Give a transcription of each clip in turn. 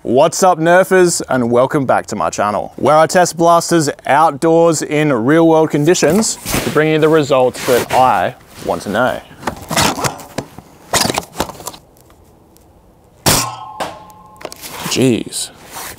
What's up Nerfers, and welcome back to my channel, where I test blasters outdoors in real world conditions to bring you the results that I want to know. Jeez.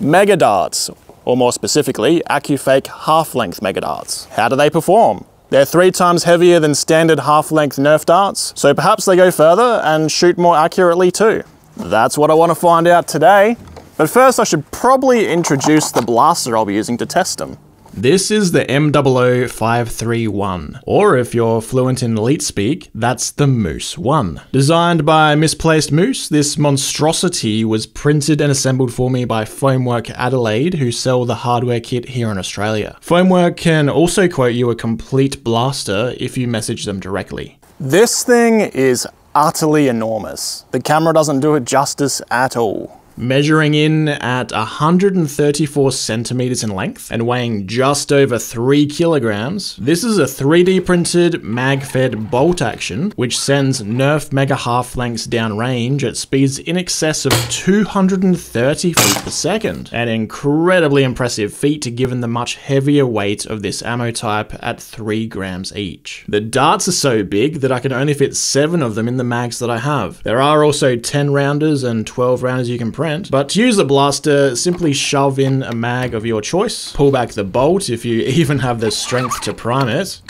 Mega darts, or more specifically, AccuFake half-length mega darts. How do they perform? They're 3 times heavier than standard half-length Nerf darts, so perhaps they go further and shoot more accurately too. That's what I want to find out today. But first I should probably introduce the blaster I'll be using to test them. This is the M0053-1, or if you're fluent in elite speak, that's the Moose 1. Designed by Misplaced Moose, this monstrosity was printed and assembled for me by Foamwork Adelaide, who sell the hardware kit here in Australia. Foamwork can also quote you a complete blaster if you message them directly. This thing is utterly enormous. The camera doesn't do it justice at all. Measuring in at 134 centimeters in length and weighing just over 3 kilograms, this is a 3D printed mag-fed bolt action which sends Nerf mega half-lengths downrange at speeds in excess of 230 feet per second. An incredibly impressive feat given the much heavier weight of this ammo type at 3 grams each. The darts are so big that I can only fit 7 of them in the mags that I have. There are also 10 rounders and 12 rounders you can print, but to use the blaster, simply shove in a mag of your choice, pull back the bolt if you even have the strength to prime it,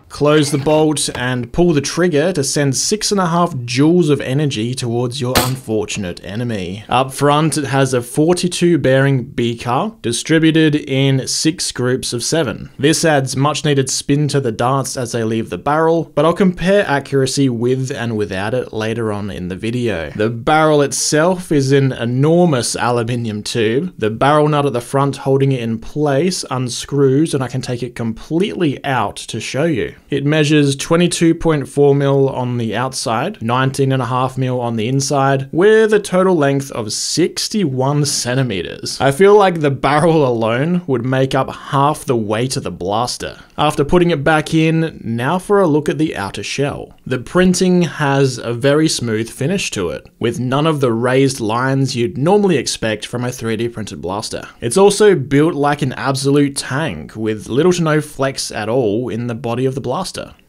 close the bolt and pull the trigger to send 6.5 joules of energy towards your unfortunate enemy. Up front it has a 42 bearing beaker distributed in 6 groups of 7. This adds much needed spin to the darts as they leave the barrel, but I'll compare accuracy with and without it later on in the video. The barrel itself is an enormous aluminium tube. The barrel nut at the front holding it in place unscrews and I can take it completely out to show you. It measures 22.4mm on the outside, 19.5mm on the inside, with a total length of 61 centimeters. I feel like the barrel alone would make up half the weight of the blaster. After putting it back in, now for a look at the outer shell. The printing has a very smooth finish to it, with none of the raised lines you'd normally expect from a 3D printed blaster. It's also built like an absolute tank, with little to no flex at all in the body of the blaster.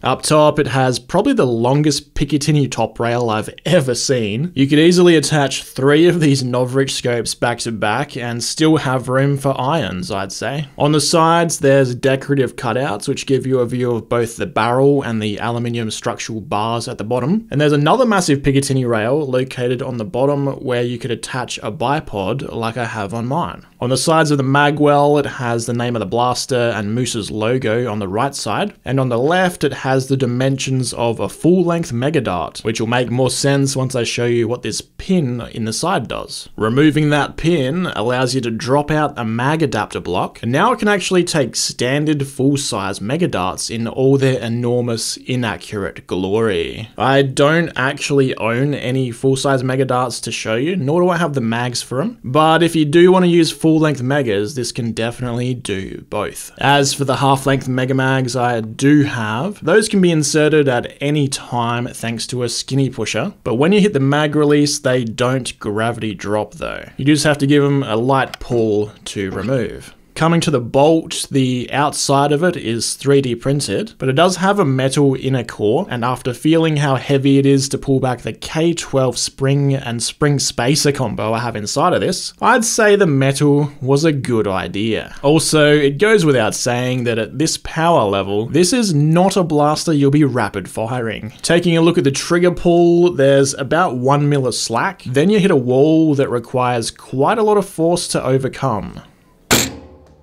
Up top it has probably the longest Picatinny top rail I've ever seen. You could easily attach 3 of these Novrich scopes back to back and still have room for irons, I'd say. On the sides there's decorative cutouts which give you a view of both the barrel and the aluminium structural bars at the bottom. And there's another massive Picatinny rail located on the bottom where you could attach a bipod like I have on mine. On the sides of the magwell it has the name of the blaster and Moose's logo on the right side, and on the left it has the dimensions of a full-length mega dart, which will make more sense once I show you what this pin in the side does. Removing that pin allows you to drop out a mag adapter block, and now it can actually take standard full-size mega darts in all their enormous inaccurate glory. I don't actually own any full-size mega darts to show you, nor do I have the mags for them, but if you do want to use full-length megas, this can definitely do both. As for the half-length mega mags I do have, those can be inserted at any time thanks to a skinny pusher, but when you hit the mag release they don't gravity drop though. You just have to give them a light pull to remove. Coming to the bolt, the outside of it is 3D printed, but it does have a metal inner core, and after feeling how heavy it is to pull back the K12 spring and spring spacer combo I have inside of this, I'd say the metal was a good idea. Also, it goes without saying that at this power level, this is not a blaster you'll be rapid firing. Taking a look at the trigger pull, there's about 1 mil of slack, then you hit a wall that requires quite a lot of force to overcome.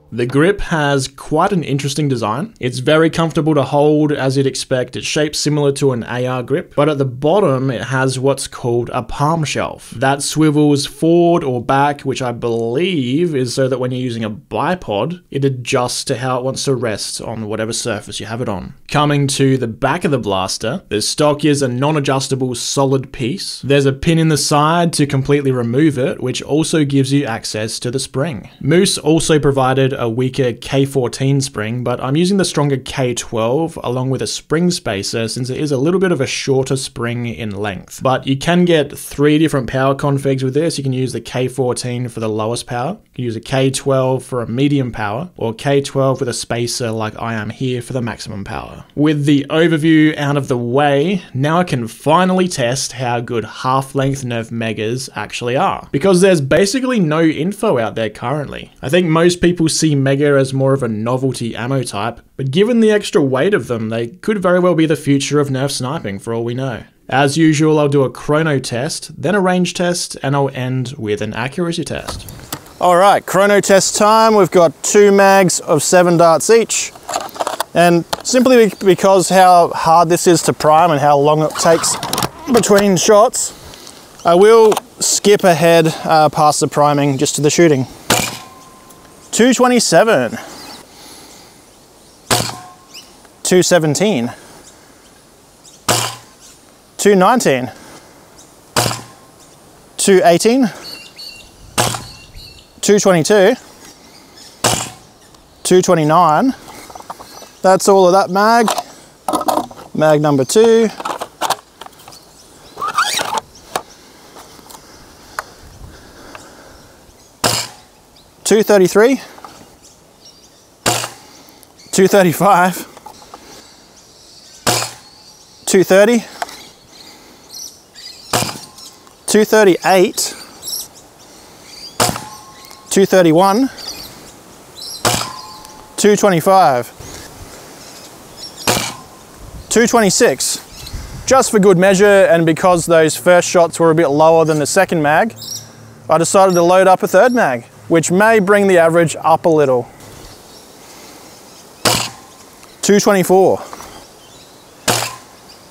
The grip has quite an interesting design. It's very comfortable to hold as you'd expect. It's shaped similar to an AR grip, but at the bottom it has what's called a palm shelf. That swivels forward or back, which I believe is so that when you're using a bipod, it adjusts to how it wants to rest on whatever surface you have it on. Coming to the back of the blaster, the stock is a non-adjustable solid piece. There's a pin in the side to completely remove it, which also gives you access to the spring. Moose also provided a weaker K14 spring, but I'm using the stronger K12 along with a spring spacer since it is a little bit of a shorter spring in length. But you can get 3 different power configs with this. You can use the K14 for the lowest power, you can use a K12 for a medium power, or K12 with a spacer like I am here for the maximum power. With the overview out of the way, now I can finally test how good half-length Nerf Megas actually are, because there's basically no info out there currently. I think most people see Mega as more of a novelty ammo type, but given the extra weight of them, they could very well be the future of Nerf sniping for all we know. As usual, I'll do a chrono test, then a range test, and I'll end with an accuracy test. Alright, chrono test time. We've got 2 mags of 7 darts each. And simply because how hard this is to prime and how long it takes between shots, I will skip ahead past the priming just to the shooting. 227, 217, 219, 218, 222, 229. That's all of that mag. Mag number 2. 233, 235, 230, 238, 231, 225, 226. Just for good measure, and because those first shots were a bit lower than the second mag, I decided to load up a third mag, which may bring the average up a little. 224,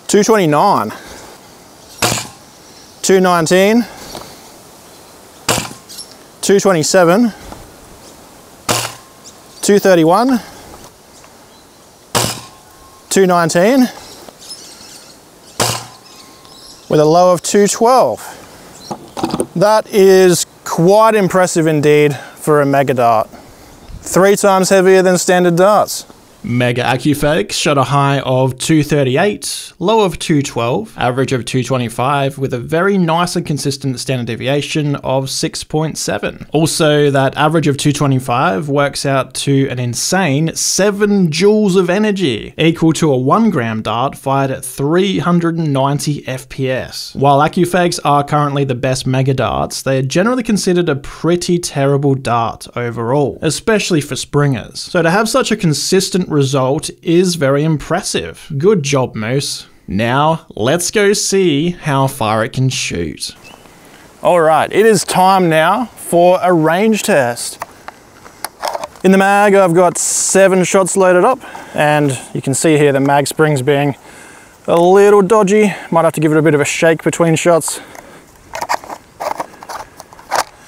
229, 219, 227, 231, 219, with a low of 212. That is quite impressive indeed for a mega dart. 3 times heavier than standard darts. Mega AccuFakes shot a high of 238, low of 212, average of 225, with a very nice and consistent standard deviation of 6.7. Also, that average of 225 works out to an insane 7 joules of energy, equal to a 1 gram dart fired at 390 FPS. While AccuFakes are currently the best mega darts, they are generally considered a pretty terrible dart overall, especially for springers. So to have such a consistent result is very impressive. Good job, Moose. Now, let's go see how far it can shoot. Alright, it is time now for a range test. In the mag, I've got 7 shots loaded up, and you can see here the mag springs being a little dodgy. Might have to give it a bit of a shake between shots.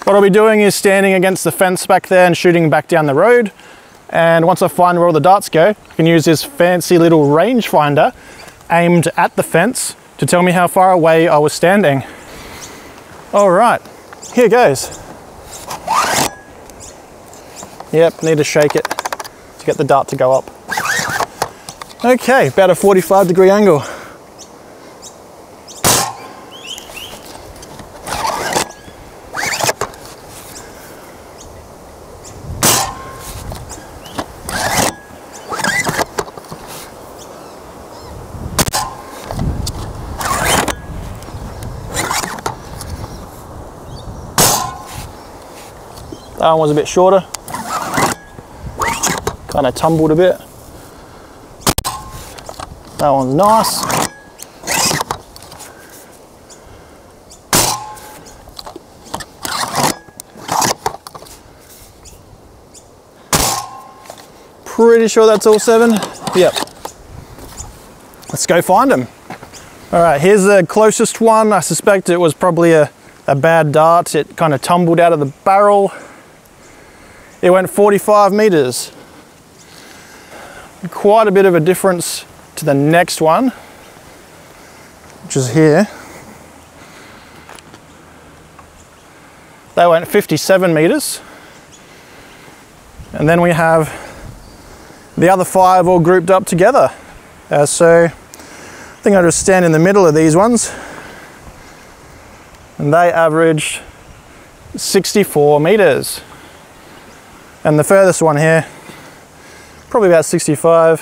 What I'll be doing is standing against the fence back there and shooting back down the road. And once I find where all the darts go, I can use this fancy little rangefinder aimed at the fence to tell me how far away I was standing. All right, here goes. Yep, need to shake it to get the dart to go up. Okay, about a 45-degree angle. That one was a bit shorter, kind of tumbled a bit. That one's nice. Pretty sure that's all 7. Yep. Let's go find them. All right, here's the closest one. I suspect it was probably a bad dart. It kind of tumbled out of the barrel. It went 45 meters. Quite a bit of a difference to the next one, which is here. They went 57 meters. And then we have the other 5 all grouped up together. So I think I'll just stand in the middle of these ones. And they averaged 64 meters. And the furthest one here, probably about 67,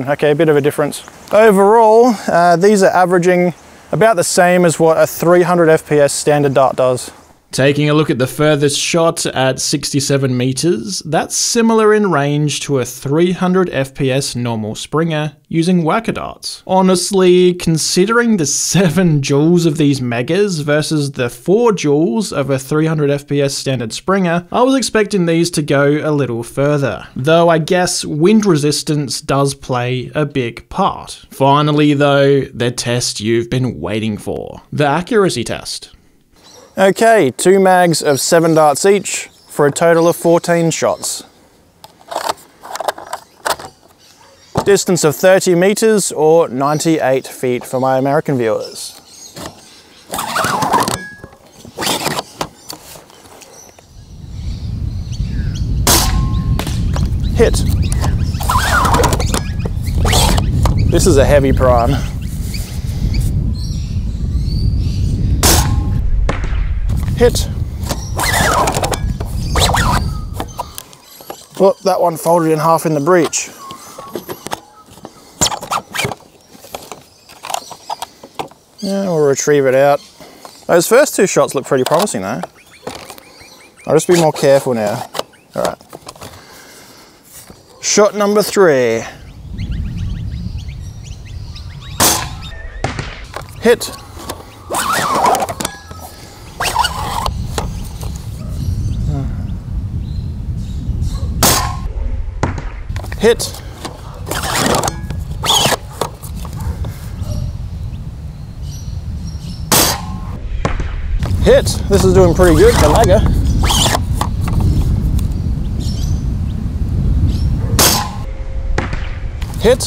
okay, a bit of a difference. Overall, these are averaging about the same as what a 300 FPS standard dart does. Taking a look at the furthest shot at 67 meters, that's similar in range to a 300 FPS normal Springer using worker darts. Honestly, considering the 7 joules of these megas versus the 4 joules of a 300 FPS standard Springer, I was expecting these to go a little further. Though I guess wind resistance does play a big part. Finally though, the test you've been waiting for. The accuracy test. Okay, 2 mags of 7 darts each for a total of 14 shots. Distance of 30 meters or 98 feet for my American viewers. Hit. This is a heavy prime. Hit. Oh, that one folded in half in the breech. Yeah, we'll retrieve it out. Those first 2 shots look pretty promising though. I'll just be more careful now. All right. Shot number 3. Hit. Hit. Hit. This is doing pretty good for Lager. Hit.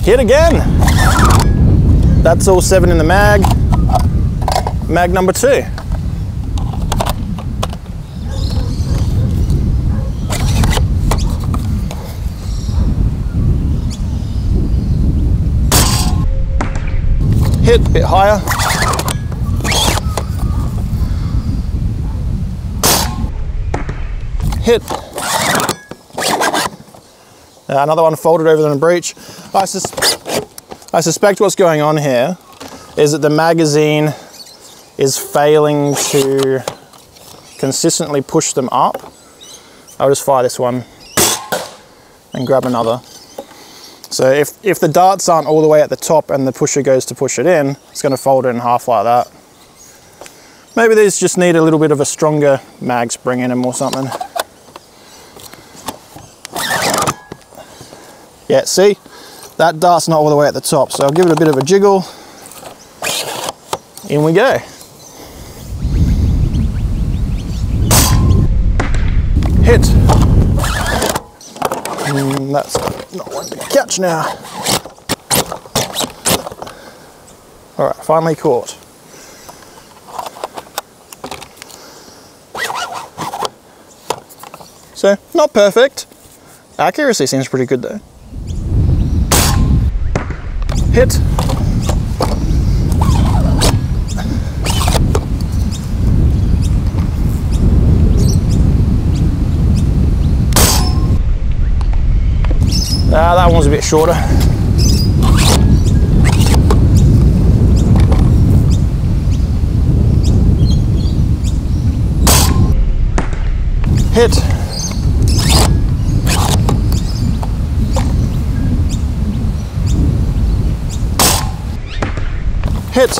Hit again. That's all 7 in the mag. Mag number 2. Hit, a bit higher. Hit. Another one folded over the breech. I suspect what's going on here is that the magazine is failing to consistently push them up. I'll just fire this one and grab another. So if the darts aren't all the way at the top and the pusher goes to push it in, it's going to fold it in half like that. Maybe these just need a little bit of a stronger mag spring in them or something. Yeah, see? That dart's not all the way at the top, so I'll give it a bit of a jiggle. In we go. Hit. That's not one to catch now. All right, finally caught. So, not perfect. Accuracy seems pretty good though. Hit. That one was a bit shorter. Hit. Hit.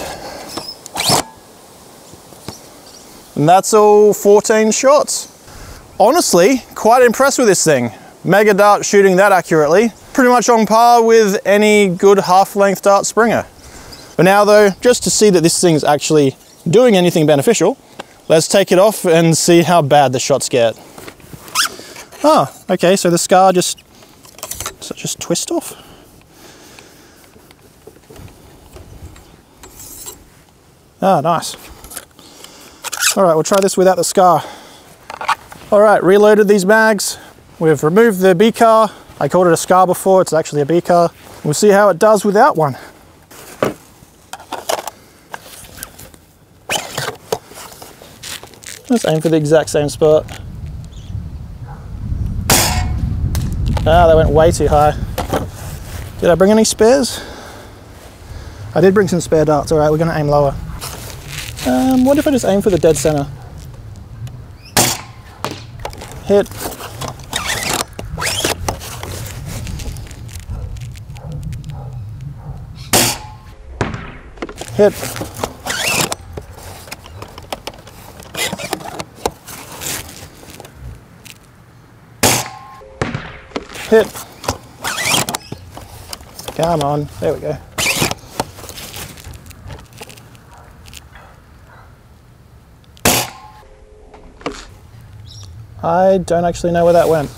And that's all 14 shots. Honestly, quite impressed with this thing. Mega dart shooting that accurately, pretty much on par with any good half-length dart Springer. For now though, just to see that this thing's actually doing anything beneficial, let's take it off and see how bad the shots get. Ah, okay, so the scar just twist off? Ah, nice. All right, we'll try this without the scar. All right, reloaded these mags. We've removed the B-car. I called it a scar before, it's actually a B-car. We'll see how it does without one. Let's aim for the exact same spot. Ah, they went way too high. Did I bring any spares? I did bring some spare darts. All right, we're gonna aim lower. What if I just aim for the dead center? Hit. Hit. Hit. Come on, there we go. I don't actually know where that went.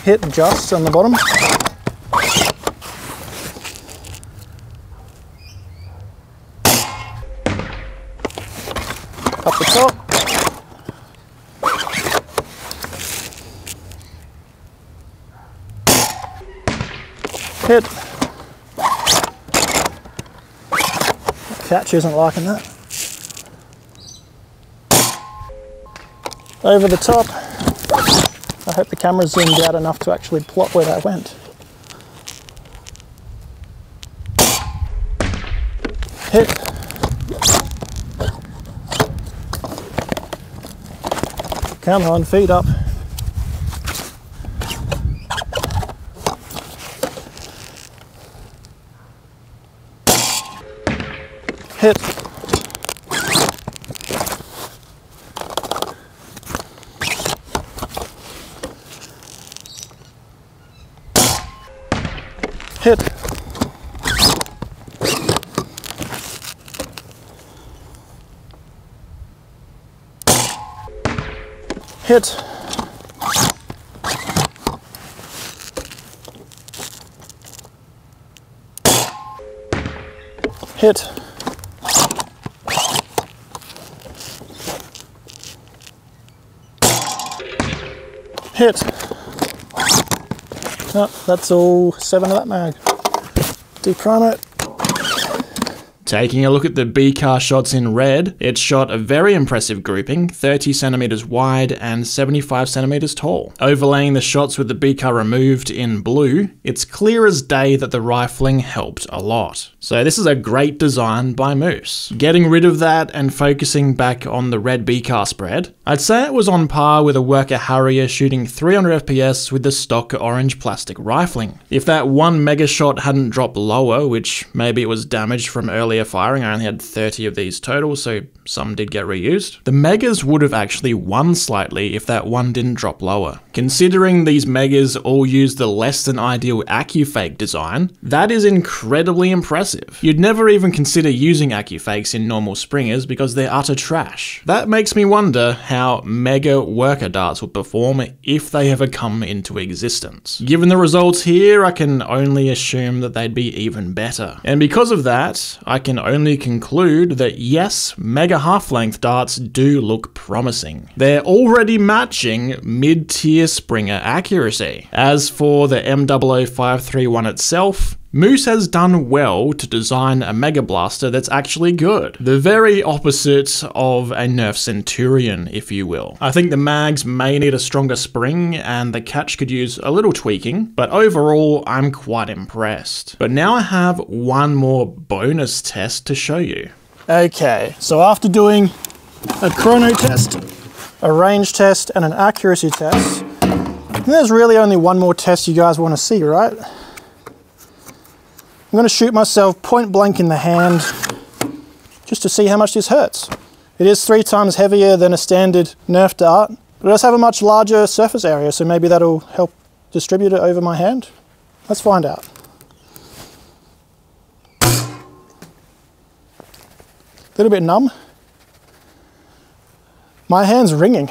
Hit just on the bottom. Up the top. Hit. Catch isn't liking that. Over the top. I hope the camera zoomed out enough to actually plot where that went. Hit. Come on, feet up. Hit. Hit. Hit. Hit. Hit. Oh, that's all 7 of that mag. Deprime it. Taking a look at the B-car shots in red, it shot a very impressive grouping, 30 centimeters wide and 75 centimeters tall. Overlaying the shots with the B-car removed in blue, it's clear as day that the rifling helped a lot. So this is a great design by Moose. Getting rid of that and focusing back on the red B-car spread, I'd say it was on par with a worker Harrier shooting 300 FPS with the stock orange plastic rifling. If that one mega shot hadn't dropped lower, which maybe it was damaged from earlier firing, I only had 30 of these total, so some did get reused, the megas would have actually won slightly if that one didn't drop lower. Considering these megas all use the less than ideal AccuFake design, that is incredibly impressive. You'd never even consider using AccuFakes in normal springers because they're utter trash. That makes me wonder how mega worker darts would perform if they ever come into existence. Given the results here, I can only assume that they'd be even better. And because of that, I can only conclude that yes, mega half-length darts do look promising. They're already matching mid-tier Springer accuracy. As for the M0053-1 itself, Moose has done well to design a Mega Blaster that's actually good. The very opposite of a Nerf Centurion, if you will. I think the mags may need a stronger spring and the catch could use a little tweaking, but overall I'm quite impressed. But now I have one more bonus test to show you. Okay, so after doing a chrono test, a range test, and an accuracy test, there's really only one more test you guys want to see, right? I'm going to shoot myself point blank in the hand just to see how much this hurts. It is 3 times heavier than a standard Nerf dart, but it does have a much larger surface area, so maybe that'll help distribute it over my hand. Let's find out. A little bit numb. My hand's ringing.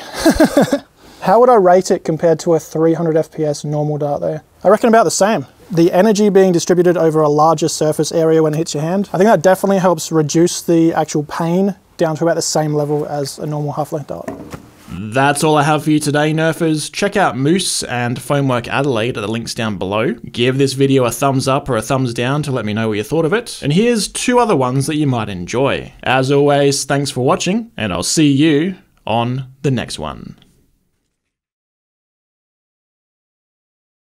How would I rate it compared to a 300 FPS normal dart though? I reckon about the same. The energy being distributed over a larger surface area when it hits your hand, I think that definitely helps reduce the actual pain down to about the same level as a normal half-length dart. That's all I have for you today, Nerfers. Check out Moose and Foamwork Adelaide at the links down below. Give this video a thumbs up or a thumbs down to let me know what you thought of it. And here's 2 other ones that you might enjoy. As always, thanks for watching, and I'll see you on the next one.